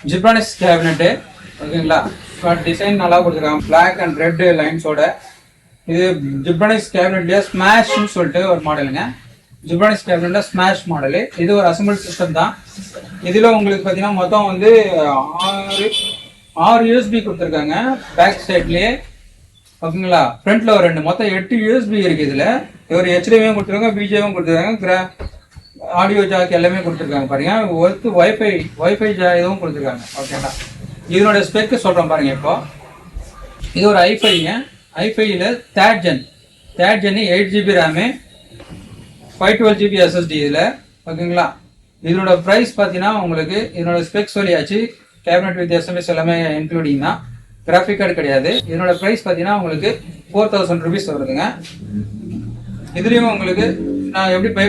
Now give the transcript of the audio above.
Zebronics cabinet ஓகேங்களா. Design நல்லா கொடுத்துருக்காங்க, பிளாக் அண்ட் ரெட் லைன்ஸோட. இது ஜிப்ரானிக்ஸ் கேபினெட்லேயே ஸ்மாஷ்னு சொல்லிட்டு ஒரு மாடலுங்க. ஜிப்ரானிக்ஸ் கேபினெட்ல ஸ்மாஷ் மாடலு. இது ஒரு அசம்பிள் சிஸ்டம் தான். இதில் உங்களுக்கு பார்த்தீங்கன்னா மொத்தம் வந்து 6 யூஎஸ்பி கொடுத்துருக்காங்க பேக் சைட்லேயே ஓகேங்களா. ஃப்ரண்ட்ல ஒரு 2 மொத்தம் 8 யூஎஸ்பி இருக்கு. இதில் ஒரு ஹெச்டிஎம்ஐயும் கொடுத்துருக்காங்க, பிஜேவும் கொடுத்துருக்காங்க, ஆடியோ ஜாக் எல்லாமே கொடுத்துருக்காங்க பாருங்க. ஒர்த்து வைஃபை இதுவும் கொடுத்துருக்காங்க ஓகேங்களா. இதனோட ஸ்பெக்கு சொல்கிறேன் பாருங்க. இப்போ இது ஒரு ஐஃபைங்க. ஐஃபையில் third gen 8GB RAM, 512GB SSD இதில் ஓகேங்களா. இதனோட ப்ரைஸ் பார்த்தீங்கன்னா உங்களுக்கு இதனோட ஸ்பெக்ஸ் சொல்லியாச்சு. கேபினட் வித் எஸ்எம்எஸ் எல்லாமே இன்க்ளூடிங் தான், கிராஃபிக் கார்டு கிடையாது. இதனோட ப்ரைஸ் பார்த்தீங்கன்னா உங்களுக்கு 4000 rupees வருதுங்க. இதுலேயும் உங்களுக்கு நான் எப்படி பை